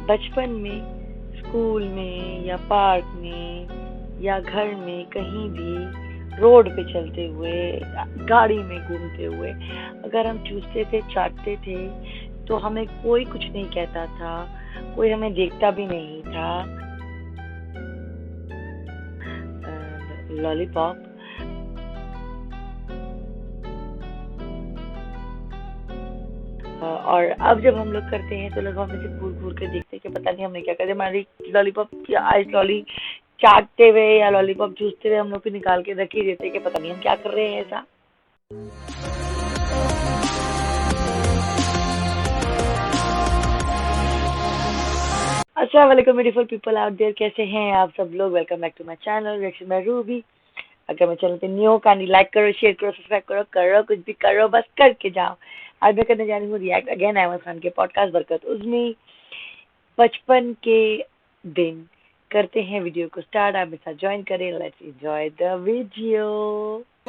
बचपन में स्कूल में या पार्क में या घर में कहीं भी रोड पे चलते हुए गाड़ी में घूमते हुए अगर हम चूसते थे चाटते थे तो हमें कोई कुछ नहीं कहता था, कोई हमें देखता भी नहीं था। लॉलीपॉप और अब जब हम लोग करते हैं तो लोग हमें से घूर घूर कर देखते हैं कि पता नहीं हमने क्या कर दिया। हमारी लॉलीपॉप आज लॉली चाटते हुए या लॉलीपॉप चूसते हुए हम लोग को निकाल के रख ही देते हैं कि पता नहीं हम क्या कर रहे हैं ऐसा। अस्सलाम वालेकुम ब्यूटीफुल पीपल आउट देयर, कैसे हैं आप सब लोग। Welcome back to my channel reaction by Ruby. अगर मैं चैनल पे न्यू हो काइंडली लाइक करो, शेयर करो, सब्सक्राइब करो कुछ भी करो, बस करके जाओ। आज मैं करने जा रही हूँ रिएक्ट अगेन अहमद खान के पॉडकास्ट बरकत उज़्मी बचपन के दिन। करते हैं वीडियो को स्टार्ट, आप मेरे साथ ज्वाइन करें। Let's enjoy the video.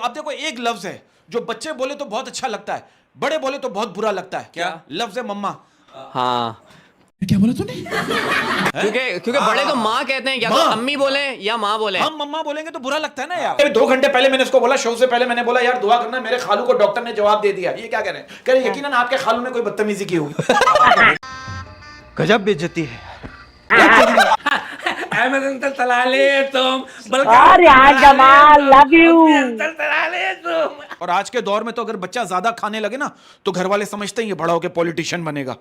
आप देखो, एक लफ्ज है जो बच्चे बोले तो बहुत अच्छा लगता है, बड़े बोले तो बहुत बुरा लगता है। क्या लफ्ज है? मम्मा। हाँ, क्या बोला तूने? क्योंकि बड़े तो माँ कहते हैं, या तो अम्मी बोले या माँ बोले। हम मम्मा बोलेंगे तो बुरा लगता है ना यार। 2 घंटे पहले मैंने इसको बोला, शो से पहले मैंने बोला यार दुआ करना, मेरे खालू को डॉक्टर ने जवाब दे दिया। ये क्या कह रहे हैं? कह रहे यकीनन आपके खालू ने कोई बदतमीजी की होगी। गजब बेइज्जती है। अहमद अंकल तला ले तुम, जमाल लव यू अंकल तला ले तुम। और आज के दौर में तो अगर बच्चा ज्यादा खाने लगे ना तो घर वाले समझते हैं ये बड़ा होकर पॉलिटिशियन बनेगा।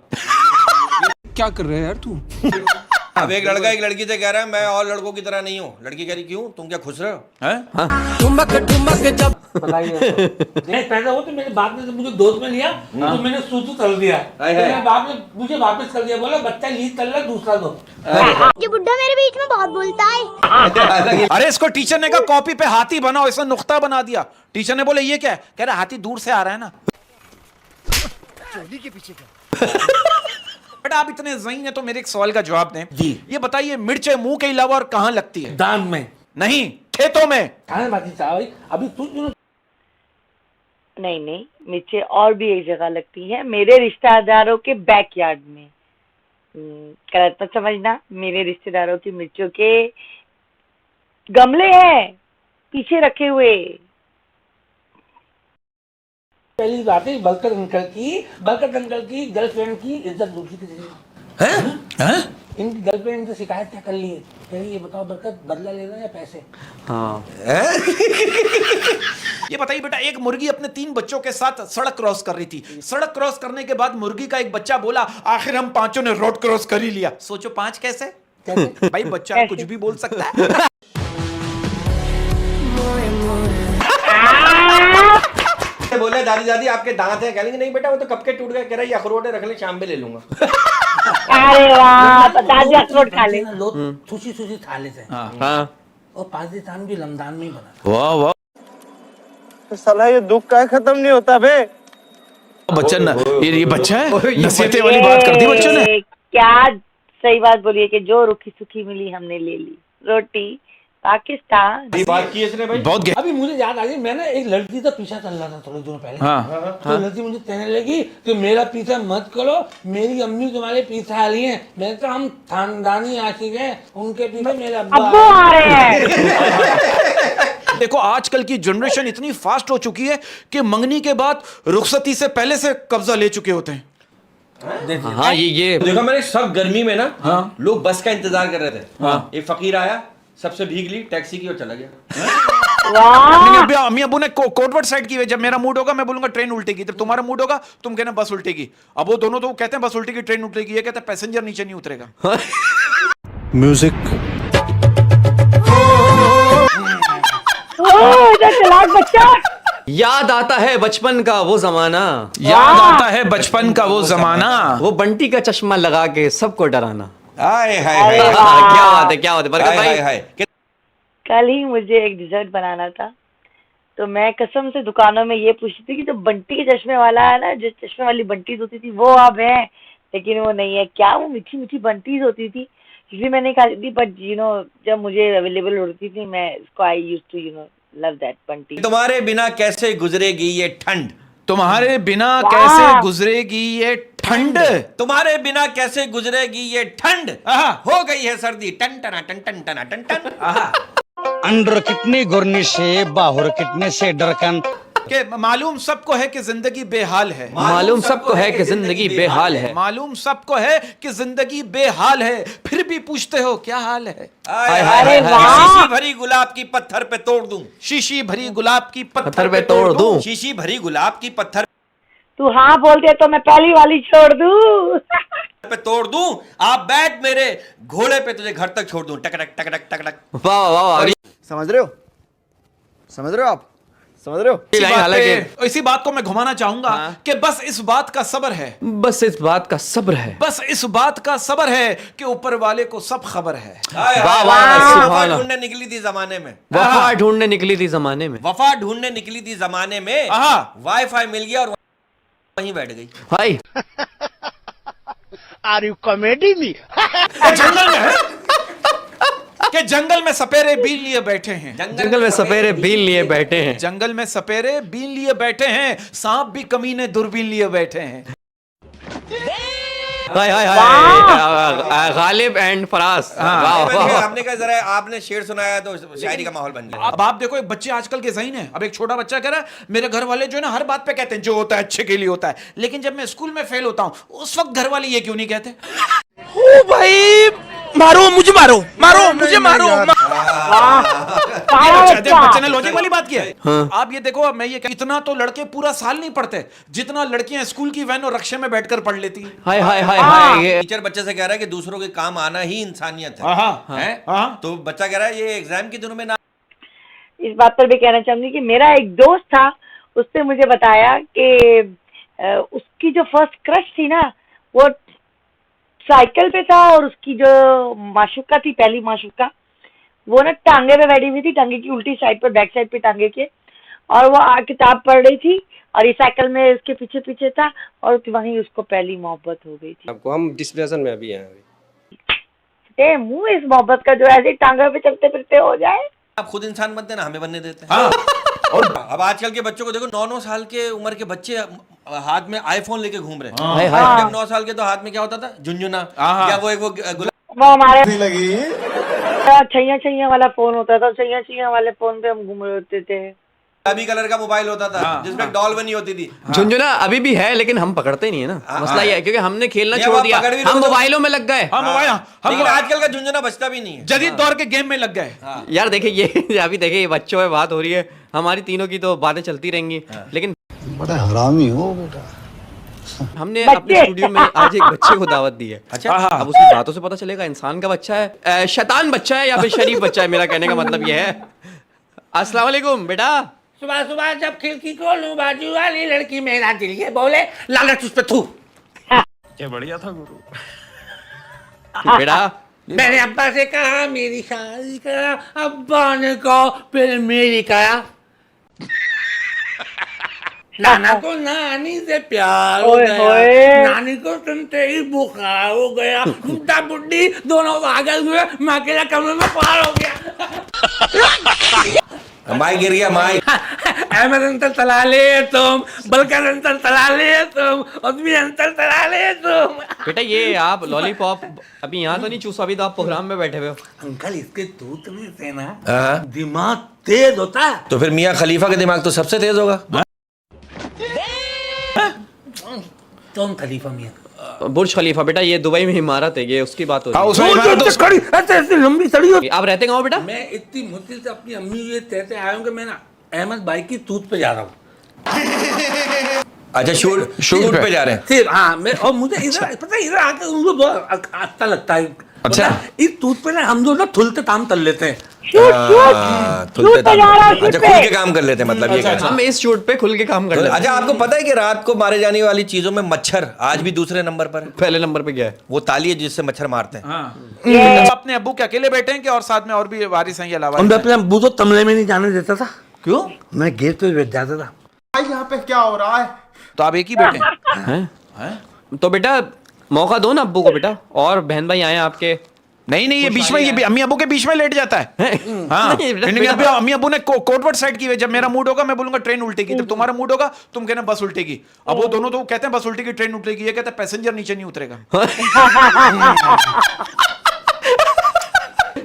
क्या कर रहे हैं यार तू? अब एक लड़का एक लड़की से कह रहा है मैं और लड़कों की तरह नहीं हूँ। लड़की कह रही क्यों, तुम क्या खुश रहे हो? नहीं पैदा हो तो मेरे बाप ने मुझे दोस्त में लिया तो मैंने सूतू तल दिया। मेरे बाप ने मुझे वापस कर दिया, बोला बच्चा लीड तल रहा दूसरा दो। ये बुड्ढा मेरे बीच में बहुत बोलता है। अरे इसको टीचर ने कहा कॉपी पे हाथी बनाओ, इसने नुक्ता बना दिया। टीचर ने बोले ये क्या है? कह रहा हाथी दूर से आ रहा है ना। चोली के पीछे क्या? बेटा आप इतने ज़हीन है तो मेरे एक सवाल का जवाब दें जी। ये बताइए मिर्चें मुंह के अलावा और कहां लगती है? दान में नहीं, खेतों में। अभी तू नहीं, मिर्चें और भी एक जगह लगती है, मेरे रिश्तेदारों के बैकयार्ड में। गलत मत समझना, मेरे रिश्तेदारों की मिर्चों के गमले हैं पीछे रखे हुए। पहली बात है बरकत अंकल की गर्लफ्रेंड की इज्जत लूटी थी। इनकी गर्लफ्रेंड से शिकायत क्या कर ली है? ये बताओ बरकत, बदला लेना या पैसे? हाँ। ये बताइए बेटा, एक मुर्गी अपने 3 बच्चों के साथ सड़क क्रॉस कर रही थी। सड़क क्रॉस करने के बाद मुर्गी का एक बच्चा बोला आखिर हम 5 ने रोड क्रॉस कर ही लिया। सोचो 5 कैसे? भाई बच्चा कुछ भी बोल सकता है। बोले दादी दादी आपके दांत हैं? कहेंगे नहीं बेटा वो तो कब के टूट गए। कह रहा है अखरोट रख ले, शाम में ले लूंगा। अरे वाह, दादी अखरोट खा ले। लोग सुशी थाली से हाँ। और पाकिस्तान भी रमजान में ही बना। वाह वाह। साला ये दुख का खत्म नहीं होता बे। बच्चा ये बच्चा है, नसीहतें वाली बात कर दी बच्चों ने। क्या सही बात बोलिए कि जो रुखी सुखी मिली हमने ले ली। रोटी पाकिस्तान। बात की इसने भाई बहुत अभी मुझे याद आ गई, मैंने एक लड़की का पीछा चल रहा था थोड़े दिनों पहले। तो लड़की मुझे कहने लगी कि मेरा पीछा मत करो, मेरी अम्मी तुम्हारे पीछे आ रही हैं। मैंने कहा हम खानदानी आशिक हैं, उनके पीछे मेरे अब्बा आ रहे हैं। देखो आजकल की जनरेशन इतनी फास्ट हो चुकी है कि मंगनी के बाद रुखसती से पहले से कब्जा ले चुके होते हैं। हाँ ये देखो मैंने सब गर्मी में ना लोग बस का इंतजार कर रहे थे। एक फकीर आया, सबसे भीग ली, टैक्सी की और चला गया। अम्मी अबू ने कोटवर्ड साइड की। जब मेरा मूड होगा मैं बोलूंगा ट्रेन उल्टेगी, जब तुम्हारा मूड होगा तुम कहना बस उल्टेगी। अब वो दोनों तो कहते हैं बस उल्टेगी ट्रेन उल्टेगी, ये कहते हैं पैसेंजर नीचे नहीं उतरेगा। म्यूजिक। बच्चा याद आता है बचपन का वो जमाना, याद आता है बचपन का वो जमाना, वो बंटी का चश्मा लगा के सबको डराना। हाय हाय क्या बात है बरकत भाई। कल ही मुझे एक डिजर्ट बनाना था तो मैं कसम से दुकानों में ये पूछती थी कि जो बंटी के चश्मे वाला है ना, जो चश्मे वाली बंटीज होती थी वो अब है, लेकिन वो नहीं है। क्या वो मीठी मीठी बंटीज होती थी, इसलिए मैं नहीं खाती थी। बट जब मुझे अवेलेबल होती थी मैं इसको I used to love that Bunty. तुम्हारे बिना कैसे गुजरेगी ये ठंड, तुम्हारे बिना कैसे गुजरेगी ये ठंड। तुम्हारे बिना कैसे गुजरेगी ये ठंड, आहा। हो गई है सर्दी टन टना टन टन टना टन टन। अंडर कितनी गुरनी से बाहर कितने से डरकन। कि मालूम सबको है कि जिंदगी बेहाल है। मालूम सबको है कि जिंदगी बेहाल है। मालूम सबको है कि जिंदगी बेहाल है, फिर भी पूछते हो क्या हाल है। हाय हाय अरे हाय, वाह। शीशी भरी गुलाब की पत्थर पे तोड़ दूं, शीशी भरी गुलाब की पत्थर पे तोड़ दूं। शीशी भरी गुलाब की पत्थर तू हाँ बोलते तो मैं पहली वाली छोड़ दूँ। पे तोड़ दूं, आप बैठ मेरे घोड़े पे तुझे घर तक छोड़ दूं, टकटक टकटक टकटक। वाह वाह वाह। समझ रहे हो, समझ रहे हो आप, समझ रहे हो। इसी बात हालांकि- पे- इसी बात को मैं घुमाना चाहूंगा कि बस इस बात का सब्र है, बस इस बात का सब्र है। बस इस बात का सब्र है कि ऊपर वाले को सब खबर है। हाय वाह, हाय वाह, हाय, सुभान वफा अल्लाह। ढूंढने निकली थी जमाने में, वफा ढूंढने निकली थी जमाने में। वफा ढूंढने निकली थी जमाने में, आहा। वाईफाई मिल गया और वहीं बैठ गई। भाई आर यू कॉमेडी मी। कि जंगल में है कि जंगल में सपेरे बीन लिए बैठे हैं। जंगल में सपेरे बीन लिए बैठे हैं। जंगल में सपेरे बीन लिए बैठे हैं, सांप भी कमीने दूरबीन लिए बैठे हैं। हाय हाय हाय। गालिब एंड फराज। वाह वाह। आपने कहा जरा आपने शेर सुनाया तो शायरी का माहौल बन गया। अब आप देखो, एक बच्चे आजकल के ज़हीन है। अब एक छोटा बच्चा कह रहा है मेरे घर वाले जो है ना हर बात पे कहते हैं जो होता है अच्छे के लिए होता है, लेकिन जब मैं स्कूल में फेल होता हूं उस वक्त घर वाले ये क्यों नहीं कहते। ओ भाई मारो मुझे, मारो मारो मुझे, मारो। बच्चे ने लॉजिक वाली बात की है। आप ये देखो, मैं ये इतना तो लड़के पूरा साल नहीं पढ़ते जितना लड़कियां स्कूल की वैन और रक्शे में बैठकर पढ़ लेती हैं। हाय हाय हाय हाय। ये टीचर बच्चे से कह रहा है कि दूसरों के काम आना ही इंसानियत हाँ, है। हाँ। तो बच्चा कह रहा है ये एग्जाम के दिनों में ना। इस बात पर भी कहना चाहूंगी कि मेरा एक दोस्त था, उसने मुझे बताया कि उसकी जो फर्स्ट क्रश थी ना वो साइकिल पे था, और उसकी जो माशुका थी, पहली माशुका, वो ना टांगे पे बैठी हुई थी, टांगे की उल्टी साइड पर, बैक साइड पे टांगे के, और वो किताब पढ़ रही थी और ये साइकिल में उसके पीछे पीछे था, और वहीं उसको पहली मोहब्बत हो गई थी। आपको हम डिस्प्रेशन में अभी हैं। मुंह इस मोहब्बत का जो ऐसे टांगे पे चलते फिरते हो जाए। आप खुद इंसान बनते ना, हमें बनने देते हैं। हाँ। और अब आजकल के बच्चों को देखो, 9-9 साल के उम्र के बच्चे हाथ में आईफोन लेके घूम रहे हैं। हाय हाय। जब 9 साल के तो हाथ में क्या होता था, झुनझुना, या वो एक वो वो हमारे छैया छैया वाला फोन होता था, छैया छैया वाले फोन पे हम घूम रहे होते थे। गुलाबी कलर का मोबाइल होता था जिसमें डॉल बनी होती थी। झुंझुना अभी भी है लेकिन हम पकड़ते नहीं है ना। मसला ये है क्योंकि हमने खेलना नहीं, छोड़ अब आप दिया, पकड़ भी हम लो तो- मोबाइलों में लग गए। लेकिन आजकल का झुनझुना बचता भी नहीं है। जदीद दौर के गेम में लग गए। यार देखिए ये अभी देखिए ये बच्चों में बात हो रही है, हमारी तीनों की तो बातें चलती रहेंगी, लेकिन बड़ा हरामी हो बेटा। हमने अपने स्टूडियो में आज एक बच्चे को दावत दी है। अच्छा। अब उसकी बातों से पता चलेगा इंसान का बच्चा है, शैतान बच्चा है या फिर शरीफ बच्चा है। मेरा कहने का मतलब ये है। अस्सलाम वालेकुम बेटा। सुबह सुबह जब खिड़की खोलूं बाजू वाली लड़की मेरा दिल ये बोले लालच उस पे थू। बेटा मैंने अब्बा से कहा मेरी शादी करा, अब्बा ने कहा फिर मेरी करा। नाना को नानी से प्यार हो ओए गया, होए। नानी को सुनते ही बुखार हो गया, बुड्ढा बुड्ढी दोनों पागल हुए, मैं अकेला कमरे में पार हो गया। माई गिर गया माई। अहमद अंतर तला ले तुम, बलकर अंतर तला ले तुम, उद्मी अंतर तला ले तुम। बेटा ये आप लॉलीपॉप अभी यहाँ तो नहीं चूसा, अभी तो आप प्रोग्राम में बैठे हुए हो। अंकल इसके दूध में से ना दिमाग तेज होता है। तो फिर मियाँ खलीफा का दिमाग तो सबसे तेज होगा। कौन खलीफा मियाँ? बुर्ज खलीफा बेटा, ये दुबई में इमारत है, ये उसकी बात हो हाँ, रही उसमें इमारत तो- खड़ी ऐसे लंबी सड़ी हो। है। आप रहते कहाँ हो बेटा? मैं इतनी मुश्किल से अपनी अम्मी ये कहते आया हूँ कि मैं ना अहमद भाई की तूत पे जा रहा हूँ। अच्छा, शूट पे जा रहे हैं। सिर्फ हाँ, मैं और मुझे इधर पता है, इधर आकर उनको बहुत अच्छा लगता है। अच्छा। इस तूत पे ना हम जो ना थुलते काम कर लेते हैं। खुलते पे जा रहा है, अच्छा, शूट पे। खुल के काम कर लेते हैं, मतलब ये कह रहे हम इस शूट पे खुल के काम कर हैं। लेते हैं। अच्छा, आपको पता है कि रात को मारे जाने वाली चीजों में मच्छर आज भी दूसरे नंबर पर है। पहले नंबर पे क्या है? वो ताली है जिससे मच्छर मारते हैं। हाँ। अपने अब्बू के अकेले बैठे हैं कि और साथ में और भी वारिस हैं या लावारिस मैं हैं? अपने अब्बू को तमले में नहीं जाने देता था। क्यों? मैं गेट पे बैठ जाता था। यहाँ पे क्या हो रहा है? तो आप एक ही बेटे हैं? हैं? तो बेटा मौका दो ना अब्बू को बेटा, और बहन भाई आए आपके, नहीं नहीं, ये बीच में, ये अम्मी अबू के बीच में लेट जाता है। हाँ, नहीं, बेटा, इनके अम्मी अबू ने कोटवर्ड साइड की हुई है। जब मेरा मूड होगा मैं बोलूंगा ट्रेन उल्टेगी, जब तुम्हारा मूड होगा तुम कहना बस उल्टेगी। अब वो दोनों तो कहते हैं बस उल्टेगी ट्रेन उल्टेगी, ये कहते हैं पैसेंजर नीचे नहीं उतरेगा।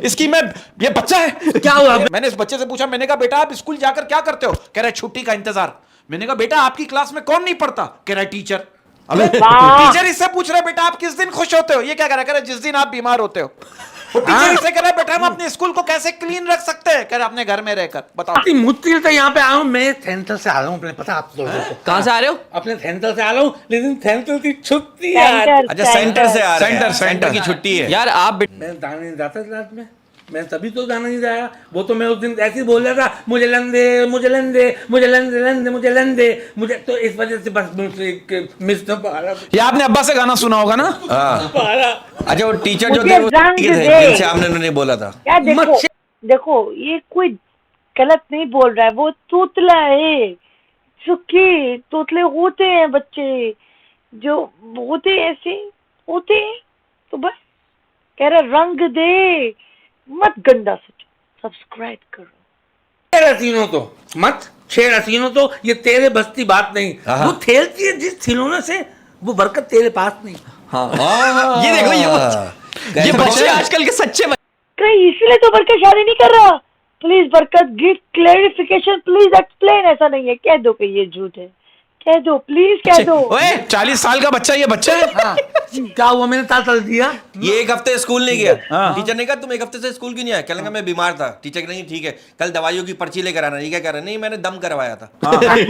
इसकी मैं, ये बच्चा है क्या हुआ? मैंने इस बच्चे से पूछा, मैंने कहा बेटा आप स्कूल जाकर क्या करते हो? कह रहा है छुट्टी का इंतजार। मैंने कहा बेटा आपकी क्लास में कौन नहीं पढ़ता? कह रहा है टीचर। अबे टीचर इससे पूछ रहा है बेटा आप किस दिन खुश होते हो? ये क्या कह रहा है? जिस दिन आप बीमार होते हो। टीचर इससे कह रहा है बेटा हम अपने स्कूल को कैसे क्लीन रख सकते हैं? कह रहा है अपने घर में रहकर। बताओ। मुश्किल से यहाँ पे आया हूँ मैं, सेंटर से आ रहा हूँ अपने, पता आप लोगों को कहाँ से आ रहे हो? अपने सेंटर से आ रहा हूँ, लेकिन सेंटर की छुट्टी है। अच्छा सेंटर से आ रहे हैं, सेंटर की छुट्टी है यार आप मैं गाना नहीं जाता रात में, मैं तभी तो गाना नहीं जाया। वो तो मैं उस दिन ऐसे ही बोल रहा था, मुझे लन दे मुझे लन दे मुझे लन दे लन दे मुझे लन दे मुझे, तो इस वजह से बस मिस न पा रहा। ये आपने अब्बा से गाना सुना होगा ना? अच्छा वो टीचर जो मुझे थे वो रंग ठीक थे, दे। दिल से आपने नहीं बोला था। क्या देखो देखो, ये कोई गलत नहीं बोल रहा है, वो तोतला है। सुखी तोतले होते हैं बच्चे, जो होते हैं ऐसे होते हैं, तो बस कह रहा रंग दे, मत गंदा सोचो, सब्सक्राइब करो। छेड़ हसीनों तो मत छेड़ हसीनों तो, ये तेरे बस की बात नहीं। वो खेलती है जिस खिलौने से, वो बरकत तेरे पास नहीं। ये देखो ये बच्चे आजकल के सच्चे कहीं इसलिए तो बरकत शादी नहीं कर रहा। प्लीज बरकत गिव क्लैरिफिकेशन, प्लीज एक्सप्लेन। ऐसा नहीं है, कह दो कि ये झूठ है, कह दो प्लीज, कह दो। 40 साल का बच्चा, ये बच्चा है। क्या हुआ, मैंने ताल दिया? ये एक हफ्ते स्कूल नहीं गया। टीचर ने कहा तुम एक हफ्ते से स्कूल क्यों नहीं आए? कहने मैं बीमार था। टीचर कह नहीं ठीक है, कल दवाइयों की पर्ची लेकर आना। ये क्या कह रहा है? नहीं मैंने दम करवाया था। अरे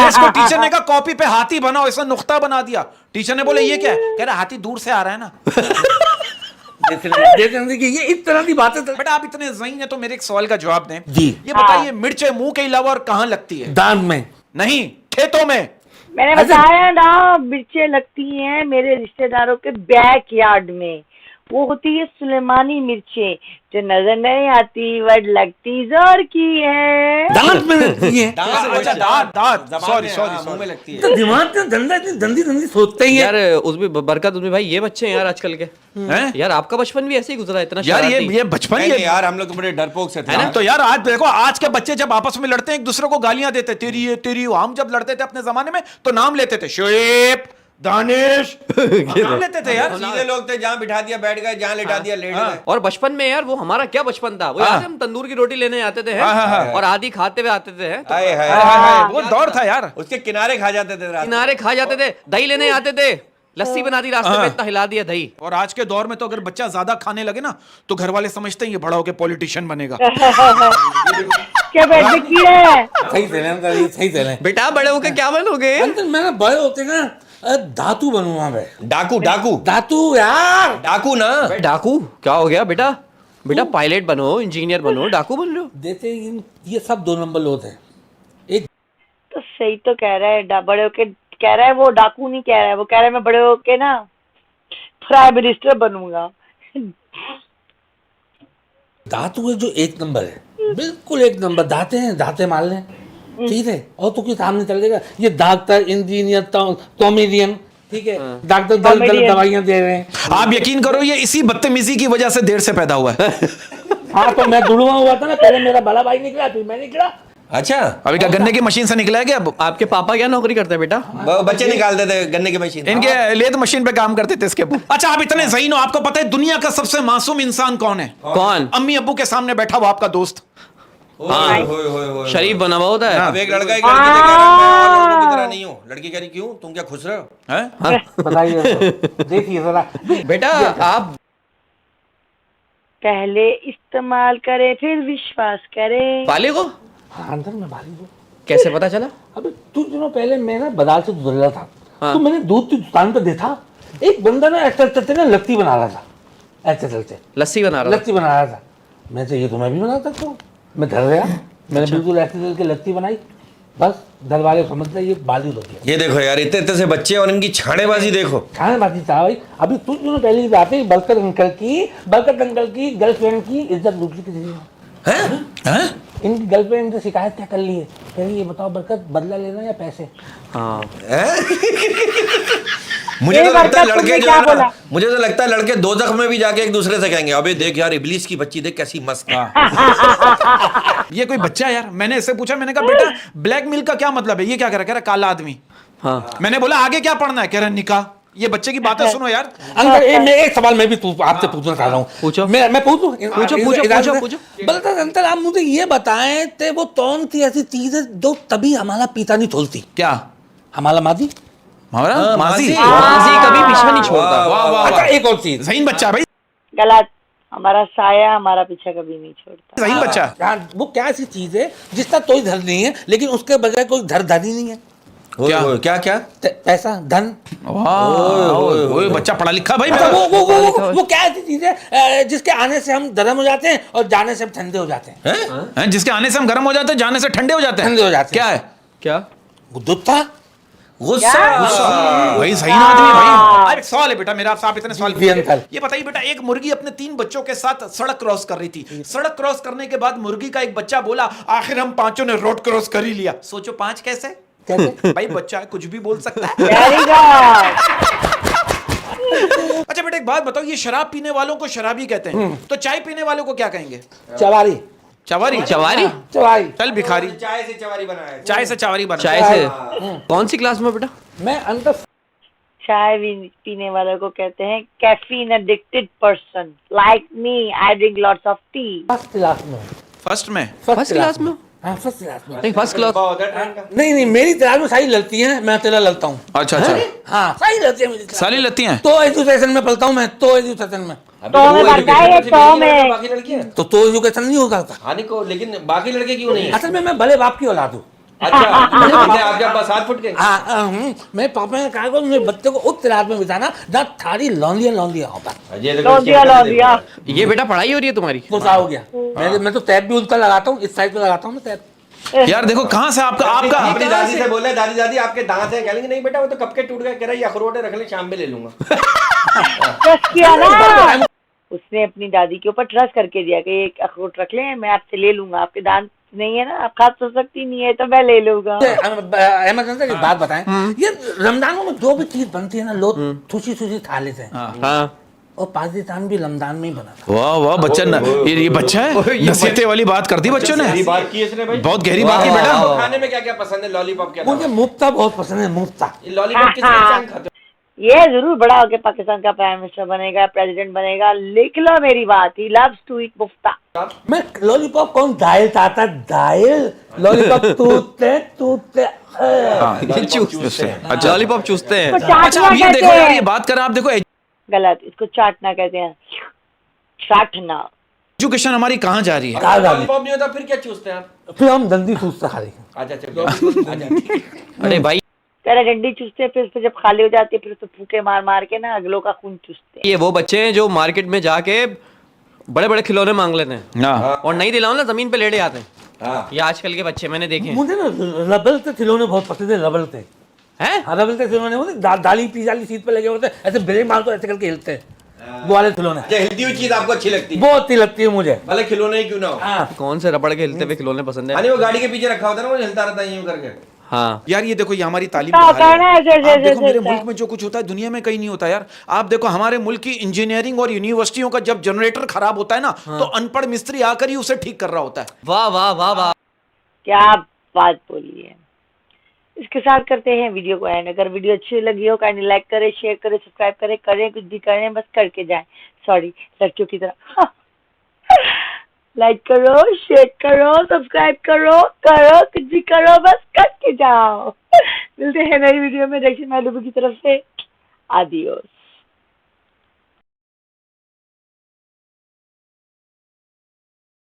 इसको टीचर ने कहा कॉपी पे हाथी बनाओ, ऐसा नुक्ता बना दिया। टीचर ने बोले ये क्या है? कह रहा हाथी दूर से आ रहा है ना। ये इस तरह की बातें तो बेटा आप इतने ज़हीन है तो मेरे एक सवाल का जवाब दें जी। ये बताइए मिर्चें मुंह के अलावा और कहाँ लगती है? दांत में नहीं, खेतों में। मैंने बताया ना, मिर्चें लगती हैं मेरे रिश्तेदारों के बैक यार्ड में। वो होती है सुलेमानी मिर्चें, जो नजर नहीं आती बट लगती जोर की है। दांत में लगती है। अच्छा दांत, सॉरी मुंह में लगती है। तो दिमाग में धंधा इतनी गंदी सोचते ही यार उसमें बरकत उसमें भाई ये बच्चे हैं यार आजकल के हैं? यार आपका बचपन भी ऐसे ही गुजरा, इतना यार शरारती। ये बचपन नहीं, ये यार हम लोग तो बड़े डरपोक से थे है ना। तो यार आज देखो, आज के बच्चे जब आपस में लड़ते हैं एक दूसरे को गालियां देते, तेरी ये तेरी वो। हम जब लड़ते थे अपने जमाने में तो नाम लेते थे, शोएब, दानिश, नाम लेते थे यार। सीधे लोग थे, जहाँ बिठा दिया बैठ गए, जहाँ लिटा दिया लेट गए। और बचपन में यार वो हमारा क्या बचपन था, वो याद है हम तंदूर की रोटी लेने आते थे और आधी खाते हुए आते थे। हाय हाय वो दौर था यार। उसके किनारे खा जाते थे रात में। किनारे खा जाते थे, दही लेने आते थे, लस्सी बना दी रास्ते में, इतना हिला दिया दही। और आज के दौर में तो अगर बच्चा ज्यादा खाने लगे ना तो घर वाले समझते हैं ये बड़ा होके पॉलिटिशियन बनेगा। क्या बैठ के कीड़ा है? सही से बेटा बड़े होकर क्या बनोगे? मैंने बड़े होते ना धातु बनूंगा मैं। डाकू यार डाकू ना। डाकू क्या हो गया बेटा? बेटा पायलट बनो, इंजीनियर बनो, डाकू बन लो। देते ये सब 2 नंबर लोग हैं। एक तो सही तो कह रहा है, बड़े होके कह रहा है, वो डाकू नहीं कह रहा है, वो कह रहा है मैं बड़े होके ना प्राइम मिनिस्टर बनूंगा। धातु है जो 1 नंबर है, बिल्कुल 1 नंबर। दाते मार लें, ठीक है, और तो कोई काम नहीं चलेगा। ये डॉक्टर, इंजीनियर, कॉमेडियन, ठीक है, डॉक्टर दवाइयां दे रहे हैं। आप यकीन करो ये इसी बदतमीजी की वजह से देर से पैदा हुआ है। हाँ तो मैं दुड़वा हुआ था ना, पहले मेरा बड़ा भाई निकला फिर मैं निकला। अच्छा अभी क्या गन्ने की मशीन से निकला है क्या? अब आपके पापा क्या नौकरी करते हैं बेटा? बच्चे निकालते थे गन्ने की मशीन। इनके लेद मशीन पे काम करते थे इसके। अच्छा आप इतने ज़हीन हो, आपको पता है दुनिया का सबसे मासूम इंसान कौन है? कौन? अम्मी अब्बू के सामने बैठा हुआ आपका दोस्त। शरीफ बना हुआ होता है। अब एक लड़का एक लड़की से कह रहा है मैं और लड़कों की तरह नहीं हूँ। लड़की कह रही क्यों, तुम क्या खुश रहे हो? बताइए देखिए जरा बेटा आप पहले इस्तेमाल करें फिर विश्वास करें। पाले को अंदर में भारी दो। कैसे पता चला? अबे कुछ दिनों पहले मैं ना बाजार से गुजर रहा था, तो मैंने दूध की दुकान पर देखा एक बंदा ना ऐसे चलते ना लस्सी बना रहा था, ऐसे चलते लस्सी बना रहा था। मैं तो ये तो मैं भी बना सकता हूँ। मैं धर गया, मैंने बिल्कुल ऐसे चल के लस्सी बनाई, बस घर वाले समझ गए ये बाली होती है। ये देखो यार इतने इतने से बच्चे और इनकी छानेबाजी देखो। छानेबाजी था भाई। अभी कुछ दिनों पहले की बात है, बरकत अंकल की गर्लफ्रेंड की इज्जत लूटी किसी ने। इनकी गर्लफ्रेंड से शिकायत क्या कर ली है, कह रही ये बताओ बरकत बदला लेना या पैसे? हाँ मुझे ये तो लगता है बरकत लड़के तुमने जो क्या है ना, बोला? मुझे तो लगता है लड़के दोजख में भी जाके एक दूसरे से कहेंगे अबे देख यार इबलीस की बच्ची देख कैसी मस्त है। ये कोई बच्चा है यार। मैंने इससे पूछा, मैंने कहा बेटा ब्लैक मिल्क का क्या मतलब है? ये क्या कह रहा है? कह रहा काला आदमी। हाँ मैंने बोला आगे क्या पढ़ना है? कह रहा निकाह। ये बच्चे की बातें सुनो यार। अंकल मैं एक सवाल मैं भी आपसे पूछना चाह रहा हूँ। पूछो। मैं पूछूं? पूछो। बल्कि अंकल आप मुझे ये बताएं कि वो कौन सी ऐसी चीज है जो तभी हमारा पीता नहीं छोड़ती? क्या? हमारा माजी। हमारा माजी। माजी कभी पीछा नहीं छोड़ता। वाह वाह अच्छा वाह। एक और चीज। सही बच्चा है भाई, गलत। हमारा साया हमारा पीछा कभी नहीं छोड़ता। सही बच्चा। वो क्या ऐसी चीज है जिसका कोई धर नहीं है लेकिन उसके बगैर कोई धर ही नहीं है? क्या क्या पैसा, धन। ओए बच्चा पढ़ा लिखा भाई। अच्छा, वो क्या ऐसी चीज है जिसके आने से हम गर्म हो जाते हैं और जाने से हम ठंडे हो जाते हैं? जिसके आने से हम गर्म हो जाते हैं, जाने से ठंडे हो जाते हैं। ठंडे हो जाते हैं। क्या है? क्या? गुस्सा। गुस्सा। भाई सही ना आदमी भाई। अब एक सवाल है बेटा मेरा आपसे, आप इतने सवाल जी, अंकल। ये बताइए बेटा, एक मुर्गी अपने 3 बच्चों के साथ सड़क क्रॉस कर रही थी। सड़क क्रॉस करने के बाद मुर्गी का एक बच्चा बोला आखिर हम पांचों ने रोड क्रॉस कर ही लिया। सोचो 5 कैसे? भाई बच्चा है, कुछ भी बोल सकता है। Very good. अच्छा बेटा एक बात बताओ, ये शराब पीने वालों को शराबी कहते हैं, तो चाय पीने वालों को क्या कहेंगे? चवारी। चवारी। चवारी? चवारी। चल भिखारी। चाय से चवारी बनाया है। चाय से चावरी बना। चाय से? कौन सी क्लास में बेटा? मैं अंतर चाय पीने वालों को कहते हैं caffeine addicted person like me. I drink lots of T. First class में। फर्स्ट में? फर्स्ट क्लास में? हाँ फर्स्ट क्लास में। नहीं फर्स्ट क्लास। नहीं मेरी क्लास में सारी लड़ती हैं, मैं तेरा लड़ता हूँ। अच्छा अच्छा। हाँ सारी लड़ती है मेरी क्लास। सारी लगती हैं। तो एजुकेशन में पढ़ता हूँ मैं, तो एजुकेशन में। तो में पढ़ता है ये तो में। बाकी लड़की है तो एजुकेशन नहीं होगा था। हानि को, लेकिन बाकी लड़के क्यों नहीं है? असल में मैं भले बाप की औलाद हूँ। अच्छा आपके पास 7 फुट के? मैं पापा ने कहा कि मेरे बच्चे को उस क्लास में बिताना जहाँ थारी लौंदिया होता। लौंदिया। ये बेटा पढ़ाई हो रही है तुम्हारी? वो क्या हो गया? मैं तो टैब भी उनका लगाता हूँ, इस साइड पे लगाता हूँ मैं टैब। यार देखो कहाँ से आपका अपनी दादी से बोले दादी आपके दांत हैं? कहेंगे नहीं बेटा वो तो कब के टूट गए। कह रहा है ये अखरोट रख ले, शाम में ले लूंगा। ट्रस्ट किया ना उसने, अपनी दादी के ऊपर ट्रस्ट करके दिया कि एक अखरोट रख ले, मैं आपसे ले लूंगा। आपके दांत नहीं है ना, आप खा तो सकती नहीं है तो मैं ले लूंगा। अहमद एक बात बताएं, ये रमजानों में जो भी चीज बनती है ना लोग खुशी खा लेते हैं। हाँ। और पाकिस्तान भी रमजान में ही बना था। वाह वाह बच्चा ये बच्चा है, नसीहतें वाली बात कर दी बच्चों ने। बात की इसने भाई, बहुत गहरी बात की बेटा। खाने में क्या क्या पसंद है? लॉलीपॉप क्या? मुझे मुफ्ता बहुत पसंद है, मुफ्ता। लॉलीपॉप किस इंसान खाते? ये जरूर बड़ा होके पाकिस्तान का प्राइम मिनिस्टर बनेगा, प्रेसिडेंट बनेगा। लिख लो मेरी बात, ही लव्स टू ईट मुफ्ता। मैं लॉलीपॉप कौन दायल चाहता? दायल लॉलीपॉप टूटते चूसते हैं। अच्छा लॉलीपॉप चूसते हैं। अच्छा अब ये देखो यार, ये बात करें आप, देखो गलत, इसको चाटना कहते हैं, चाटना। एजुकेशन हमारी कहाँ जा रही है? लॉलीपॉप नहीं होता फिर क्या चूसते हैं आप? फिर हम जल्दी चूसते खा रहे। अच्छा अरे भाई पहले डंडी चूसते हैं, फिर उससे जब खाली हो जाती है फिर उससे फूके मार मार के ना अगलों का खून चूसते हैं। ये वो बच्चे हैं जो मार्केट में जाके बड़े बड़े खिलौने मांग लेते हैं और नहीं दिलाओ ना जमीन पे लेटे आते हैं। ये आजकल के बच्चे मैंने देखे हैं। मुझे ना रबल से खिलौने बहुत पसंद है। रबल से हैं? हाँ रबल से खिलौने होते, दाली पीस वाली सीट पे लगे होते हैं, ऐसे ब्रेक मार तो ऐसे करके हिलते हैं, वो वाले खिलौने। हिलती हुई चीज आपको अच्छी लगती है? बहुत अच्छी लगती है मुझे, भले खिलौने ही क्यों ना हो। हाँ। कौन से रबड़ के हिलते हुए खिलौने पसंद है? वो गाड़ी के पीछे रखा होता है ना, वो हिलता रहता है यूं करके। हाँ यार ये देखो, ये हमारी तालीम हाँ, का हाल है। कहना है, आप देखो मेरे मुल्क में जो कुछ होता है दुनिया में कहीं नहीं होता यार। आप देखो हमारे मुल्क की इंजीनियरिंग और यूनिवर्सिटियों का जब जनरेटर खराब होता है ना, तो अनपढ़ मिस्त्री आकर ही उसे ठीक कर रहा होता है। वाह वाह वाह वाह, क्या बात बोली है। इसके साथ करते हैं वीडियो को एंड। अगर वीडियो अच्छी लगी हो काइंडली लाइक करें, शेयर करें, सब्सक्राइब करें कुछ भी करें, बस करके जाएं। सॉरी लड़कियों की तरह। लाइक करो, शेयर करो, सब्सक्राइब करो कुछ भी करो, बस करके जाओ। मिलते हैं नई वीडियो में। दक्षिण मालूबी की तरफ से आदियोस।